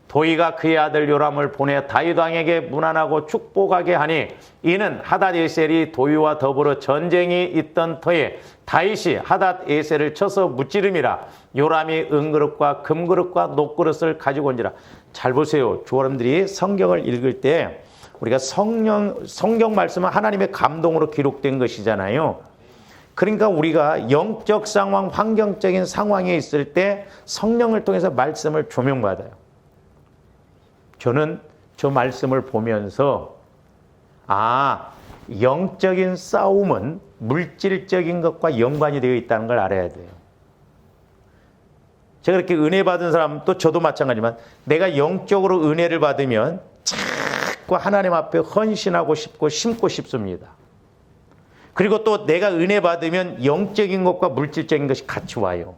도의가 그의 아들 요람을 보내 다윗 왕에게 문안하고 축복하게 하니 이는 하닷 에셀이 도의와 더불어 전쟁이 있던 터에 다윗이 하닷 에셀을 쳐서 무찌름이라. 요람이 은그릇과 금그릇과 녹그릇을 가지고 온지라. 잘 보세요. 주어람들이 성경을 읽을 때 우리가 성경 말씀은 하나님의 감동으로 기록된 것이잖아요. 그러니까 우리가 영적 상황, 환경적인 상황에 있을 때 성령을 통해서 말씀을 조명받아요. 저는 저 말씀을 보면서 영적인 싸움은 물질적인 것과 연관이 되어 있다는 걸 알아야 돼요. 제가 이렇게 은혜 받은 사람, 또 저도 마찬가지지만 내가 영적으로 은혜를 받으면 자꾸 하나님 앞에 헌신하고 싶고 심고 싶습니다. 그리고 또 내가 은혜 받으면 영적인 것과 물질적인 것이 같이 와요.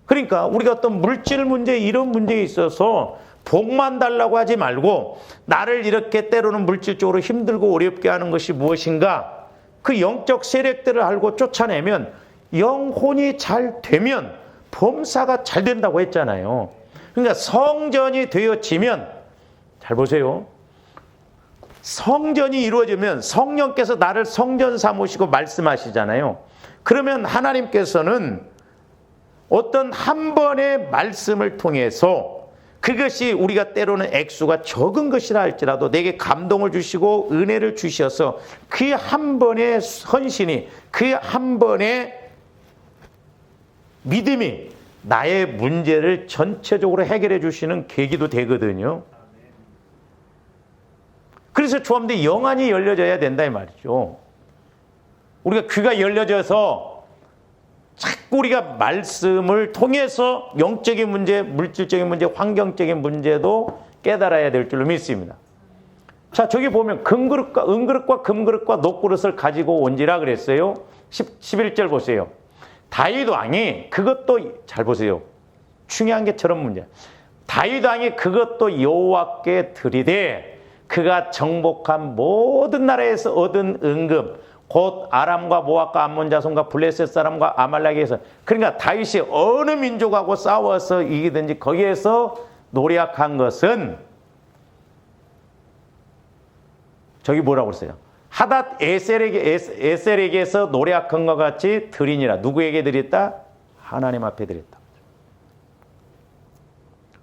그러니까 우리가 어떤 물질 문제, 이런 문제에 있어서 복만 달라고 하지 말고 나를 이렇게 때로는 물질적으로 힘들고 어렵게 하는 것이 무엇인가? 그 영적 세력들을 알고 쫓아내면 영혼이 잘 되면 범사가 잘 된다고 했잖아요. 그러니까 성전이 되어지면, 잘 보세요. 성전이 이루어지면 성령께서 나를 성전 삼으시고 말씀하시잖아요. 그러면 하나님께서는 어떤 한 번의 말씀을 통해서 그것이 우리가 때로는 액수가 적은 것이라 할지라도 내게 감동을 주시고 은혜를 주셔서 그 한 번의 헌신이, 그 한 번의 믿음이 나의 문제를 전체적으로 해결해 주시는 계기도 되거든요. 그래서 주님들 영안이 열려져야 된다 이 말이죠. 우리가 귀가 열려져서 자꾸 우리가 말씀을 통해서 영적인 문제, 물질적인 문제, 환경적인 문제도 깨달아야 될 줄로 믿습니다. 자, 저기 보면 은그릇과 금그릇과 녹그릇을 가지고 온지라 그랬어요. 11절 보세요. 다윗 왕이 그것도, 잘 보세요. 중요한 게 저런 문제야. 다윗 왕이 그것도 여호와께 드리되 그가 정복한 모든 나라에서 얻은 은금, 곧 아람과 모압과 암몬 자손과 블레셋 사람과 아말렉에서, 그러니까 다윗이 어느 민족하고 싸워서 이기든지 거기에서 노력한 것은, 저기 뭐라고 했어요? 하닷 에셀에게서 노력한 것 같이 드리니라. 누구에게 드렸다? 하나님 앞에 드렸다.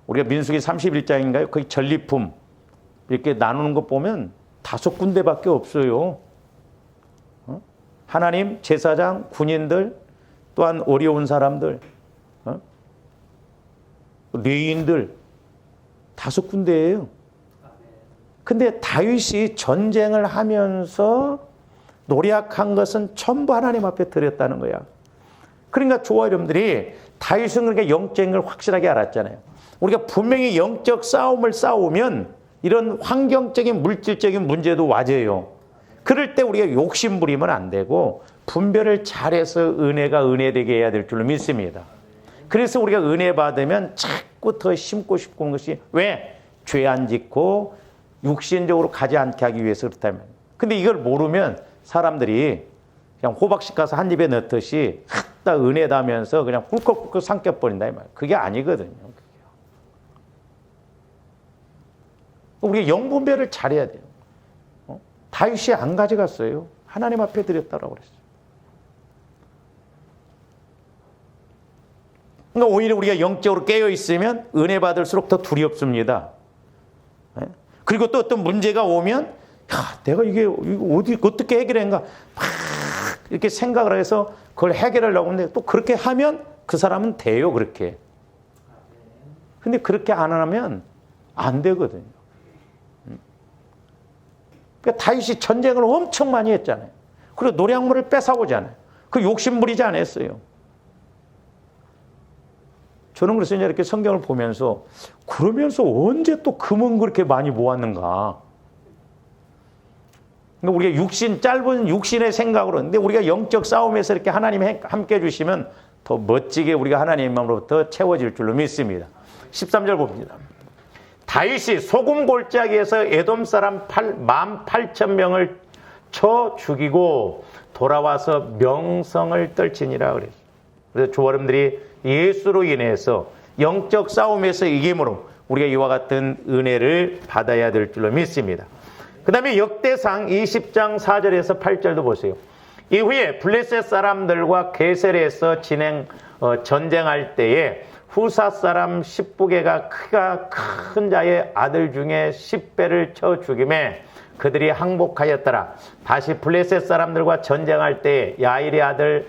우리가 민수기 31장인가요? 거기 전리품 이렇게 나누는 거 보면 5군데밖에 없어요. 하나님, 제사장, 군인들, 또한 어려운 사람들, 레위인들 5군데예요. 근데 다윗이 전쟁을 하면서 노력한 것은 전부 하나님 앞에 드렸다는 거야. 그러니까 좋아 여러분들이 다윗은 그렇게 영적인 걸 확실하게 알았잖아요. 우리가 분명히 영적 싸움을 싸우면 이런 환경적인 물질적인 문제도 와져요. 그럴 때 우리가 욕심 부리면 안 되고 분별을 잘해서 은혜가 은혜되게 해야 될 줄로 믿습니다. 그래서 우리가 은혜 받으면 자꾸 더 심고 싶은 것이, 왜? 죄 안 짓고 육신적으로 가지 않게 하기 위해서 그렇다면. 근데 이걸 모르면 사람들이 그냥 호박씨 가서 한 입에 넣듯이 딱 은혜다면서 그냥 꿀꺽꿀꺽 삼켜버린다 이 말이에요. 그게 아니거든요. 우리가 영분별을 잘해야 돼요. 다윗이 안 가져갔어요. 하나님 앞에 드렸다라고 그랬어요. 그러니까 오히려 우리가 영적으로 깨어 있으면 은혜 받을수록 더 두렵습니다. 그리고 또 어떤 문제가 오면, 내가 이게 어떻게 해결한가 막 이렇게 생각을 해서 그걸 해결하려고 하는데, 또 그렇게 하면 그 사람은 돼요, 그렇게. 근데 그렇게 안 하면 안 되거든요. 그러니까 다윗이 전쟁을 엄청 많이 했잖아요. 그리고 노략물을 뺏어오잖아요. 그 욕심 부리지 않았어요. 저는 그래서 이제 이렇게 성경을 보면서, 그러면서 언제 또 금은 그렇게 많이 모았는가. 그러니까 우리가 짧은 육신의 생각으로, 근데 우리가 영적 싸움에서 이렇게 하나님이 함께 해주시면 더 멋지게 우리가 하나님으로부터 채워질 줄로 믿습니다. 13절 봅니다. 다윗이 소금 골짜기에서 에돔 사람 18,000명을 쳐 죽이고 돌아와서 명성을 떨치니라 그랬어요. 그래서 주 여러분들이 예수로 인해서 영적 싸움에서 이김으로 우리가 이와 같은 은혜를 받아야 될 줄로 믿습니다. 그 다음에 역대상 20장 4절에서 8절도 보세요. 이후에 블레셋 사람들과 게셀에서 전쟁할 때에 후사 사람 십부게가 크가 큰 자의 아들 중에 10배를 쳐 죽임에 그들이 항복하였더라. 다시 블레셋 사람들과 전쟁할 때 야일의 아들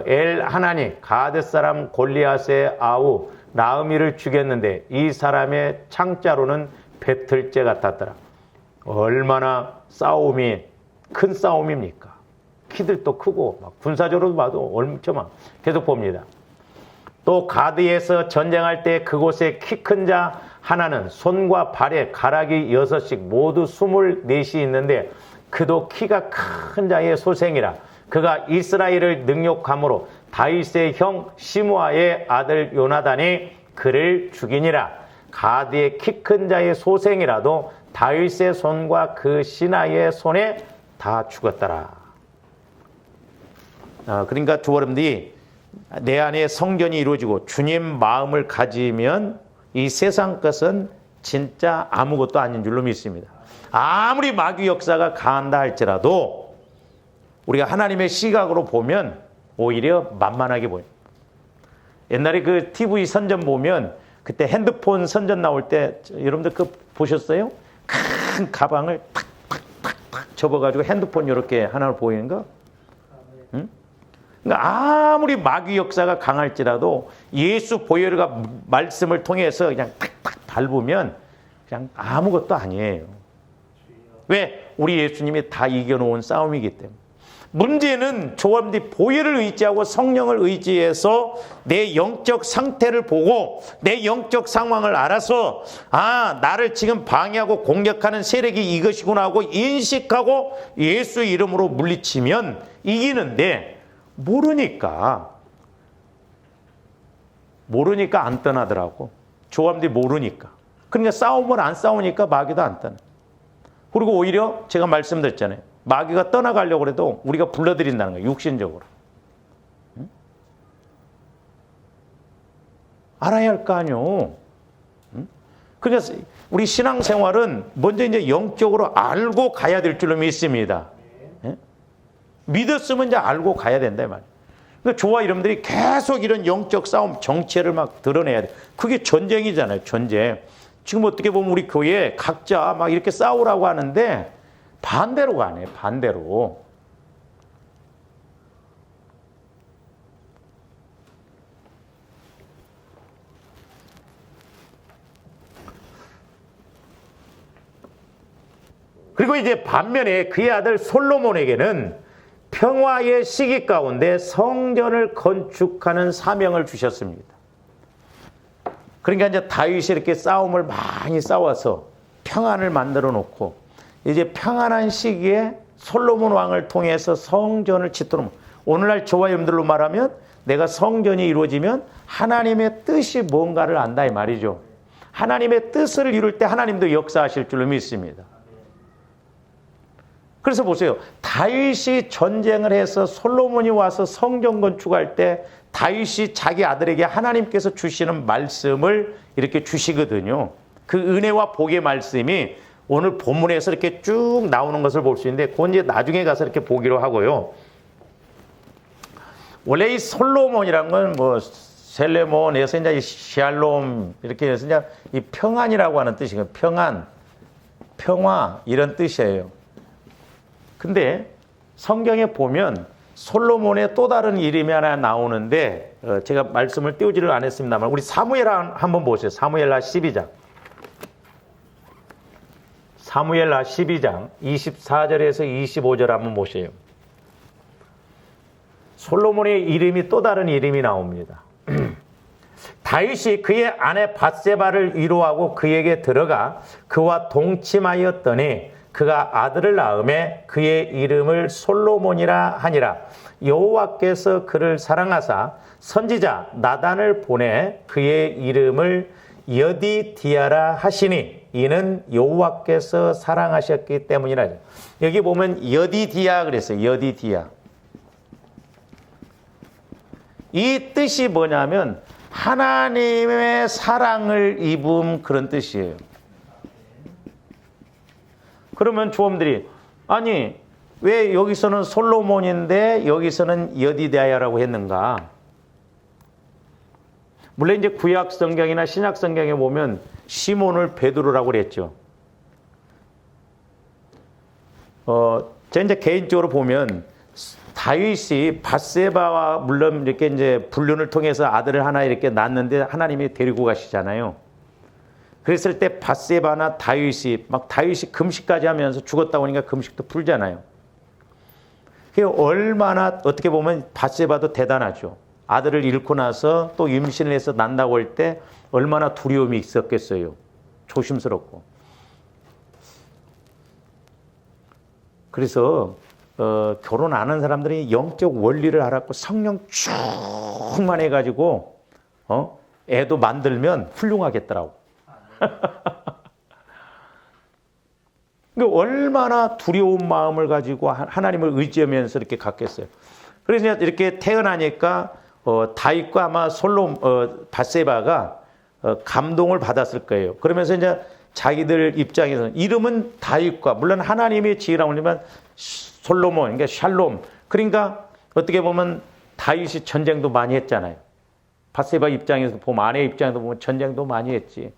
엘하나니 가드 사람 골리앗의 아우 나으미를 죽였는데 이 사람의 창자로는 배틀째 같았더라. 얼마나 싸움이 큰 싸움입니까? 키들도 크고 막 군사적으로 봐도 엄청 계속 봅니다. 또 가드에서 전쟁할 때 그곳에 키 큰 자 하나는 손과 발에 가락이 6씩 모두 24이 있는데 그도 키가 큰 자의 소생이라. 그가 이스라엘을 능욕함으로 다윗의 형 시므아의 아들 요나단이 그를 죽이니라. 가드의 키 큰 자의 소생이라도 다윗의 손과 그 신하의 손에 다 죽었더라. 그러니까 주 여러분들이 내 안에 성전이 이루어지고 주님 마음을 가지면 이 세상 것은 진짜 아무것도 아닌 줄로 믿습니다. 아무리 마귀 역사가 강한다 할지라도 우리가 하나님의 시각으로 보면 오히려 만만하게 보여요. 옛날에 그 TV 선전 보면 그때 핸드폰 선전 나올 때 여러분들 그거 보셨어요? 큰 가방을 탁탁탁탁 접어가지고 핸드폰 이렇게 하나 보이는 거? 응? 그러니까 아무리 마귀 역사가 강할지라도 예수 보혈의 말씀을 통해서 그냥 탁탁 밟으면 그냥 아무것도 아니에요. 왜? 우리 예수님이 다 이겨놓은 싸움이기 때문에. 문제는 조합들이 보혈을 의지하고 성령을 의지해서 내 영적 상태를 보고 내 영적 상황을 알아서 나를 지금 방해하고 공격하는 세력이 이것이구나 하고 인식하고 예수 이름으로 물리치면 이기는데 모르니까 안 떠나더라고. 조합들이 모르니까. 그러니까 싸움을 안 싸우니까 마귀도 안 떠나. 그리고 오히려 제가 말씀드렸잖아요. 마귀가 떠나가려고 해도 우리가 불러들인다는 거예요. 육신적으로. 응? 알아야 할 거 아니요. 응? 그래서 우리 신앙생활은 먼저 이제 영적으로 알고 가야 될 줄로 믿습니다. 응? 믿었으면 이제 알고 가야 된다 말이에요. 그러니까 저와 여러분들이 계속 이런 영적 싸움, 정체를 막 드러내야 돼. 그게 전쟁이잖아요. 전쟁. 지금 어떻게 보면 우리 교회에 각자 막 이렇게 싸우라고 하는데 반대로 가네, 반대로. 그리고 이제 반면에 그의 아들 솔로몬에게는 평화의 시기 가운데 성전을 건축하는 사명을 주셨습니다. 그러니까 이제 다윗이 이렇게 싸움을 많이 싸워서 평안을 만들어 놓고 이제 평안한 시기에 솔로몬 왕을 통해서 성전을 짓도록, 오늘날 저와 여러분들로 말하면 내가 성전이 이루어지면 하나님의 뜻이 뭔가를 안다 이 말이죠. 하나님의 뜻을 이룰 때 하나님도 역사하실 줄로 믿습니다. 그래서 보세요. 다윗이 전쟁을 해서 솔로몬이 와서 성전 건축할 때 다윗이 자기 아들에게 하나님께서 주시는 말씀을 이렇게 주시거든요. 그 은혜와 복의 말씀이 오늘 본문에서 이렇게 쭉 나오는 것을 볼 수 있는데 그건 이제 나중에 가서 이렇게 보기로 하고요. 원래 이 솔로몬이란 건 뭐 셀레몬에서 이제 샬롬 이렇게 해서 이제 이 평안이라고 하는 뜻이에요. 평안, 평화 이런 뜻이에요. 근데 성경에 보면 솔로몬의 또 다른 이름이 하나 나오는데 제가 말씀을 띄우지를 않았습니다만 우리 사무엘하 한번 보세요. 사무엘하 12장. 사무엘하 12장 24절에서 25절 한번 보세요. 솔로몬의 이름이 또 다른 이름이 나옵니다. 다윗이 그의 아내 밧세바를 위로하고 그에게 들어가 그와 동침하였더니 그가 아들을 낳음에 그의 이름을 솔로몬이라 하니라. 여호와께서 그를 사랑하사 선지자 나단을 보내 그의 이름을 여디디아라 하시니 이는 여호와께서 사랑하셨기 때문이라. 여기 보면 여디디아 그랬어요. 여디디아. 이 뜻이 뭐냐면 하나님의 사랑을 입음 그런 뜻이에요. 그러면 조om들이 아니 왜 여기서는 솔로몬인데 여기서는 여디다야라고 했는가? 물론 이제 구약 성경이나 신약 성경에 보면 시몬을 베드로라고 그랬죠. 제가 이제 개인적으로 보면 다윗이 밧세바와 물론 이렇게 이제 불륜을 통해서 아들을 하나 이렇게 낳았는데 하나님이 데리고 가시잖아요. 그랬을 때 밧세바나 다윗이 금식까지 하면서 죽었다고 하니까 금식도 풀잖아요. 그게 얼마나 어떻게 보면 밧세바도 대단하죠. 아들을 잃고 나서 또 임신을 해서 난다고 할 때 얼마나 두려움이 있었겠어요. 조심스럽고. 그래서 결혼 안 한 사람들이 영적 원리를 알았고 성령 충만해가지고 애도 만들면 훌륭하겠더라고. 얼마나 두려운 마음을 가지고 하나님을 의지하면서 이렇게 갔겠어요. 그래서 이렇게 태어나니까 다윗과 아마 밧세바가 감동을 받았을 거예요. 그러면서 이제 자기들 입장에서는 이름은 다윗과 물론 하나님의 지혜라고 하지만 솔로몬, 그러니까 샬롬. 그러니까 어떻게 보면 다윗이 전쟁도 많이 했잖아요. 밧세바 입장에서 보면 아내 입장에서 보면 전쟁도 많이 했지.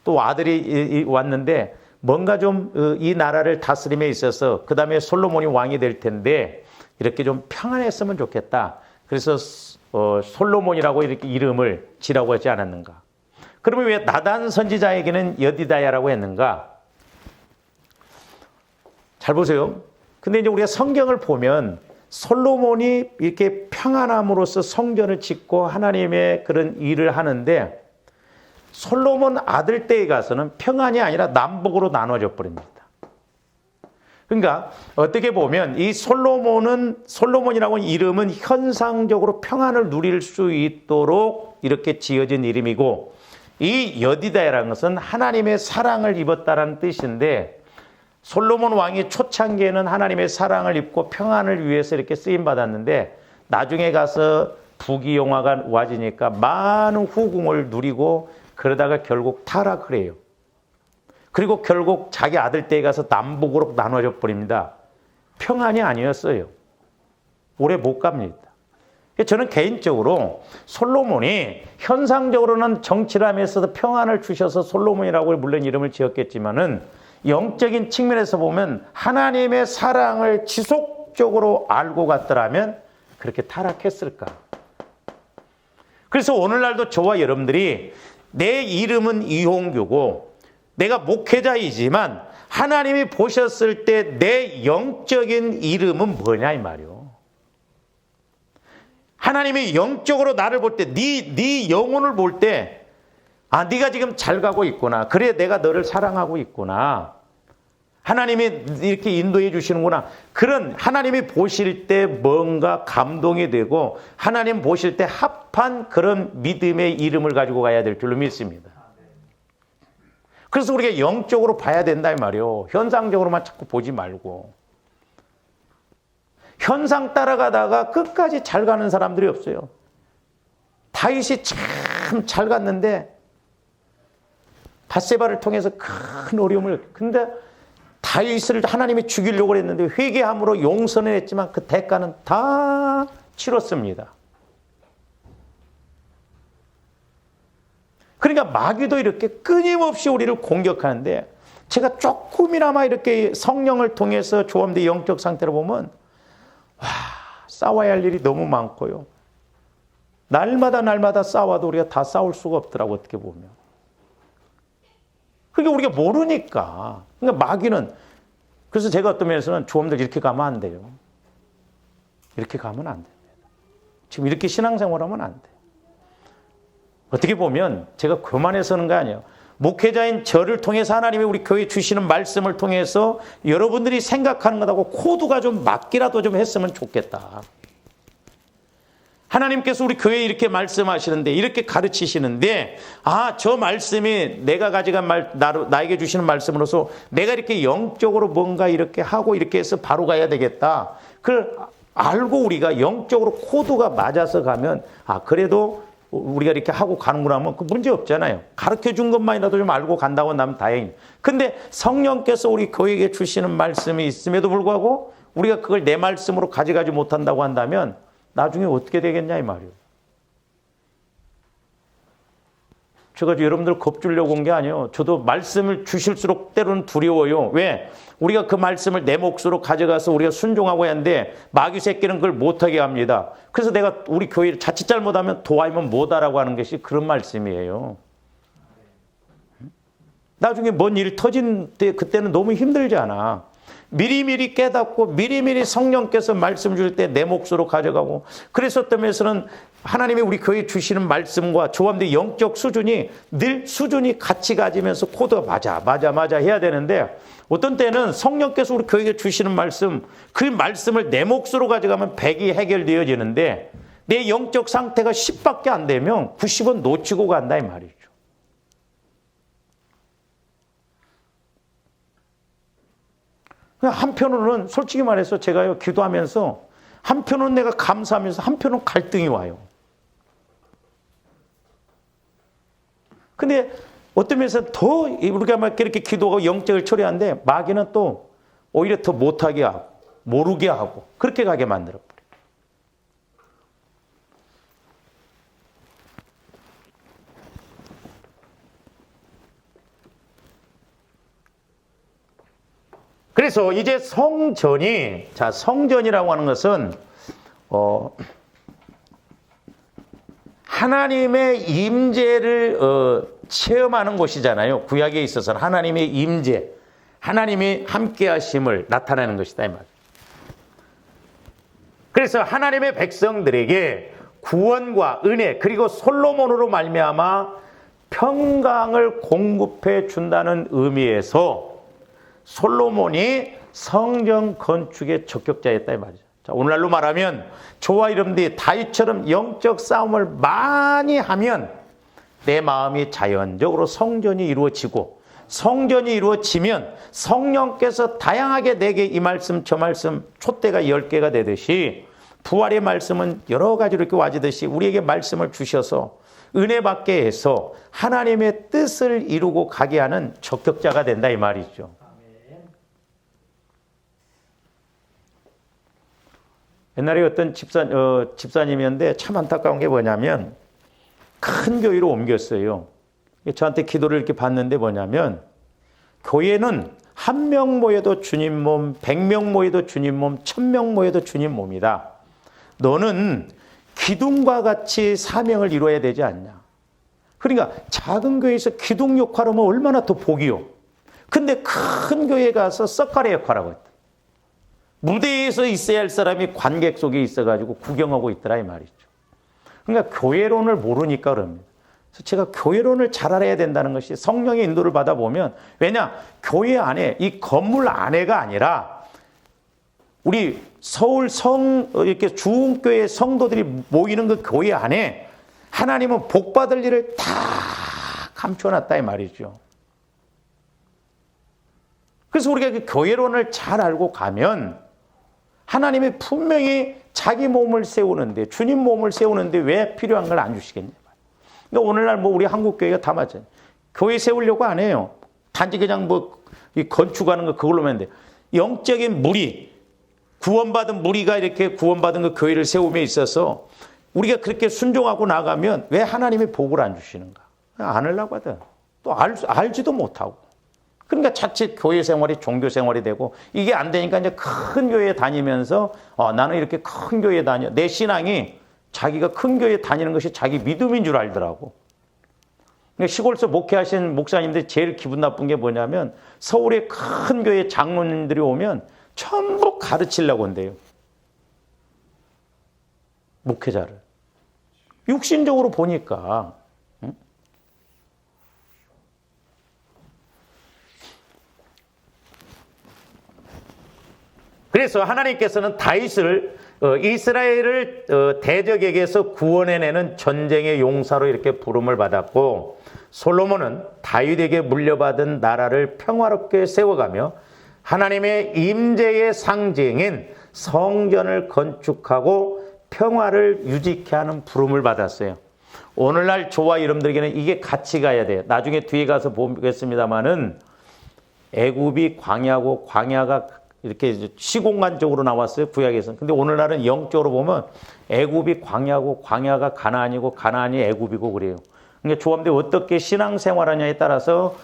또 아들이 왔는데 뭔가 좀 이 나라를 다스림에 있어서 그 다음에 솔로몬이 왕이 될 텐데 이렇게 좀 평안했으면 좋겠다. 그래서 솔로몬이라고 이렇게 이름을 지라고 하지 않았는가? 그러면 왜 나단 선지자에게는 여디다야라고 했는가? 잘 보세요. 근데 이제 우리가 성경을 보면 솔로몬이 이렇게 평안함으로써 성전을 짓고 하나님의 그런 일을 하는데 솔로몬 아들 때에 가서는 평안이 아니라 남북으로 나눠져 버립니다. 그러니까 어떻게 보면 이 솔로몬이라고 하는 이름은 현상적으로 평안을 누릴 수 있도록 이렇게 지어진 이름이고 이 여디다야라는 것은 하나님의 사랑을 입었다라는 뜻인데 솔로몬 왕이 초창기에는 하나님의 사랑을 입고 평안을 위해서 이렇게 쓰임받았는데 나중에 가서 부귀영화가 와지니까 많은 후궁을 누리고 그러다가 결국 타락을 해요. 그리고 결국 자기 아들 때에 가서 남북으로 나눠져 버립니다. 평안이 아니었어요. 오래 못 갑니다. 저는 개인적으로 솔로몬이 현상적으로는 정치를 하면서도 평안을 주셔서 솔로몬이라고 물론 이름을 지었겠지만은 영적인 측면에서 보면 하나님의 사랑을 지속적으로 알고 갔더라면 그렇게 타락했을까? 그래서 오늘날도 저와 여러분들이 내 이름은 이홍규고 내가 목회자이지만 하나님이 보셨을 때 내 영적인 이름은 뭐냐 이 말이요. 하나님이 영적으로 나를 볼 때 네 영혼을 볼 때 네가 지금 잘 가고 있구나. 그래 내가 너를 사랑하고 있구나. 하나님이 이렇게 인도해 주시는구나. 그런 하나님이 보실 때 뭔가 감동이 되고 하나님 보실 때 합한 그런 믿음의 이름을 가지고 가야 될 줄로 믿습니다. 그래서 우리가 영적으로 봐야 된다 이 말이요. 현상적으로만 자꾸 보지 말고. 현상 따라가다가 끝까지 잘 가는 사람들이 없어요. 다윗이 참 잘 갔는데 밧세바를 통해서 큰 어려움을 근데 다윗을 하나님이 죽이려고 했는데 회개함으로 용서는 했지만 그 대가는 다 치렀습니다. 그러니까 마귀도 이렇게 끊임없이 우리를 공격하는데 제가 조금이나마 이렇게 성령을 통해서 조om들의 영적 상태를 보면 싸워야 할 일이 너무 많고요. 날마다 싸워도 우리가 다 싸울 수가 없더라고 어떻게 보면. 그게 우리가 모르니까. 그러니까 마귀는 그래서 제가 어떤 면에서는 조om들 이렇게 가면 안 돼요. 이렇게 가면 안 됩니다. 지금 이렇게 신앙생활하면 안 돼. 어떻게 보면 제가 교만해서는 거 아니에요. 목회자인 저를 통해서 하나님이 우리 교회에 주시는 말씀을 통해서 여러분들이 생각하는 것하고 코드가 좀 맞기라도 좀 했으면 좋겠다. 하나님께서 우리 교회에 이렇게 말씀하시는데 이렇게 가르치시는데 저 말씀이 내가 가져간 나에게 주시는 말씀으로서 내가 이렇게 영적으로 뭔가 이렇게 하고 이렇게 해서 바로 가야 되겠다. 그걸 알고 우리가 영적으로 코드가 맞아서 가면 그래도 우리가 이렇게 하고 가는구나 하면 그 문제 없잖아요. 가르쳐 준 것만이라도 좀 알고 간다고 하면 다행이에요. 근데 성령께서 우리 교회에 주시는 말씀이 있음에도 불구하고 우리가 그걸 내 말씀으로 가져가지 못한다고 한다면 나중에 어떻게 되겠냐 이 말이에요. 제가 여러분들 겁주려고 온 게 아니에요. 저도 말씀을 주실수록 때로는 두려워요. 왜? 우리가 그 말씀을 내 몫으로 가져가서 우리가 순종하고 하는데 마귀 새끼는 그걸 못하게 합니다. 그래서 내가 우리 교회를 자칫 잘못하면 도와이면 못하라고 하는 것이 그런 말씀이에요. 나중에 뭔 일 터진 때 그때는 너무 힘들지 않아. 미리미리 깨닫고 미리미리 성령께서 말씀 줄 때 내 몫으로 가져가고 그래서 때문에서는 하나님이 우리 교회에 주시는 말씀과 조합된 영적 수준이 늘 수준이 같이 가지면서 코드가 맞아 해야 되는데 어떤 때는 성령께서 우리 교회에 주시는 말씀 그 말씀을 내 몫으로 가져가면 100이 해결되어지는데 내 영적 상태가 10밖에 안 되면 90은 놓치고 간다 이 말이죠. 한편으로는 솔직히 말해서 제가요 기도하면서 한편으로는 내가 감사하면서 한편으로는 갈등이 와요. 근데 어떤 면에서 더 우리가 막 이렇게 기도하고 영적을 처리하는데 마귀는 또 오히려 더 못하게 하고 모르게 하고 그렇게 가게 만들어 버려요. 그래서 이제 성전이라고 하는 것은 하나님의 임재를 체험하는 곳이잖아요. 구약에 있어서는 하나님의 임재, 하나님이 함께 하심을 나타내는 것이다 이 말이에요. 그래서 하나님의 백성들에게 구원과 은혜 그리고 솔로몬으로 말미암아 평강을 공급해 준다는 의미에서 솔로몬이 성전 건축의 적격자였다 이 말이죠. 자, 오늘날로 말하면 저와 여러분들이 다윗처럼 영적 싸움을 많이 하면 내 마음이 자연적으로 성전이 이루어지고 성전이 이루어지면 성령께서 다양하게 내게 이 말씀 저 말씀 촛대가 10개가 되듯이 부활의 말씀은 여러 가지로 이렇게 와지듯이 우리에게 말씀을 주셔서 은혜 받게 해서 하나님의 뜻을 이루고 가게 하는 적격자가 된다 이 말이죠. 옛날에 어떤 집사님이었는데 참 안타까운 게 뭐냐면 큰 교회로 옮겼어요. 저한테 기도를 이렇게 받는데 뭐냐면 교회는 1명 모여도 주님 몸, 100명 모여도 주님 몸, 1000명 모여도 주님 몸이다. 너는 기둥과 같이 사명을 이루어야 되지 않냐. 그러니까 작은 교회에서 기둥 역할하면 얼마나 더 복이요. 근데 큰 교회에 가서 썩가래 역할하고 있다. 무대에서 있어야 할 사람이 관객 속에 있어가지고 구경하고 있더라 이 말이죠. 그러니까 교회론을 모르니까 그럽니다. 그래서 제가 교회론을 잘 알아야 된다는 것이 성령의 인도를 받아보면 왜냐 교회 안에 이 건물 안에가 아니라 우리 서울 이렇게 주흥교회 성도들이 모이는 그 교회 안에 하나님은 복 받을 일을 다 감춰놨다 이 말이죠. 그래서 우리가 그 교회론을 잘 알고 가면 하나님이 분명히 자기 몸을 세우는데 주님 몸을 세우는데 왜 필요한 걸 안 주시겠냐. 그러니까 오늘날 뭐 우리 한국 교회가 다 맞아요. 교회 세우려고 안 해요. 단지 그냥 뭐 건축하는 거 그걸로만 돼. 영적인 무리 구원받은 무리가 이렇게 구원받은 그 교회를 세움에 있어서 우리가 그렇게 순종하고 나가면 왜 하나님이 복을 안 주시는가? 안 하려고 하든 또 알지도 못하고. 그러니까 자칫 교회 생활이 종교 생활이 되고 이게 안 되니까 이제 큰 교회에 다니면서 나는 이렇게 큰 교회에 다녀. 내 신앙이 자기가 큰 교회에 다니는 것이 자기 믿음인 줄 알더라고. 그러니까 시골에서 목회하신 목사님들이 제일 기분 나쁜 게 뭐냐면 서울의 큰 교회 장로님들이 오면 전부 가르치려고 한대요. 목회자를. 육신적으로 보니까. 그래서 하나님께서는 다윗을 이스라엘을 대적에게서 구원해내는 전쟁의 용사로 이렇게 부름을 받았고 솔로몬은 다윗에게 물려받은 나라를 평화롭게 세워가며 하나님의 임재의 상징인 성전을 건축하고 평화를 유지케 하는 부름을 받았어요. 오늘날 저와 여러분들에게는 이게 같이 가야 돼요. 나중에 뒤에 가서 보겠습니다만은 애굽이 광야고 광야가 이렇게 시공간적으로 나왔어요. 구약에서는. 근데 오늘날은 영적으로 보면 애굽이 광야고 광야가 가나안이고 가나안이 애굽이고 그래요. 그러니까 조합대 어떻게 신앙생활하냐에 따라서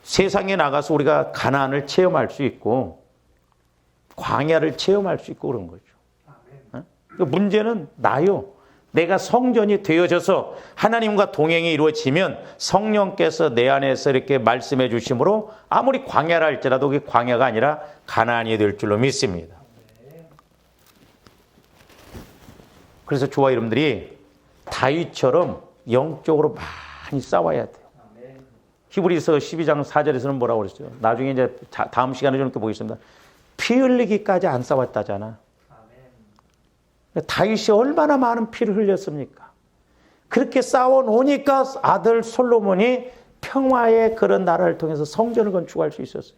세상에 나가서 우리가 가나안을 체험할 수 있고 광야를 체험할 수 있고 그런 거죠. 문제는 나요. 내가 성전이 되어져서 하나님과 동행이 이루어지면 성령께서 내 안에서 이렇게 말씀해 주심으로 아무리 광야라 할지라도 그게 광야가 아니라 가나안이 될 줄로 믿습니다. 그래서 저와 여러분들이 다윗처럼 영적으로 많이 싸워야 돼요. 히브리서 12장 4절에서는 뭐라고 그랬어요? 나중에 이제 다음 시간에 좀 이렇게 보겠습니다. 피 흘리기까지 안 싸웠다잖아. 다윗이 얼마나 많은 피를 흘렸습니까? 그렇게 싸워 놓으니까 아들 솔로몬이 평화의 그런 나라를 통해서 성전을 건축할 수 있었어요.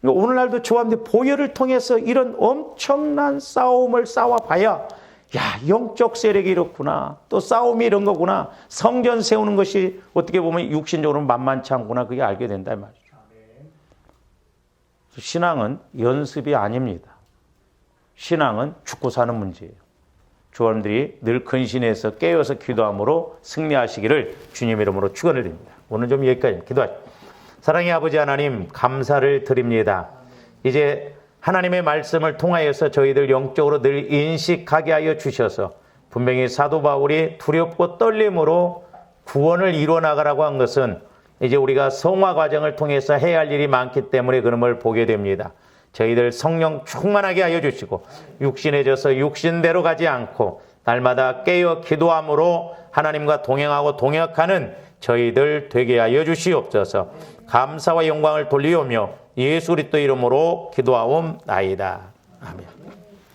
그러니까 오늘날도 저와 함께 보혈을 통해서 이런 엄청난 싸움을 싸워봐야 야, 영적 세력이 이렇구나. 또 싸움이 이런 거구나. 성전 세우는 것이 어떻게 보면 육신적으로 만만치 않구나. 그게 알게 된다 이 말이죠. 신앙은 연습이 아닙니다. 신앙은 죽고 사는 문제예요. 조원들이 늘 근신해서 깨어서 기도함으로 승리하시기를 주님 이름으로 축원을 드립니다. 오늘 좀 여기까지 기도하시죠. 사랑의 아버지 하나님 감사를 드립니다. 이제 하나님의 말씀을 통하여서 저희들 영적으로 늘 인식하게 하여 주셔서 분명히 사도 바울이 두렵고 떨림으로 구원을 이루어나가라고 한 것은 이제 우리가 성화 과정을 통해서 해야 할 일이 많기 때문에 그런 보게 됩니다. 저희들 성령 충만하게 하여 주시고 육신해져서 육신대로 가지 않고 날마다 깨어 기도함으로 하나님과 동행하고 동역하는 저희들 되게 하여 주시옵소서. 감사와 영광을 돌리오며 예수 그리스도 이름으로 기도하옵나이다. 아멘.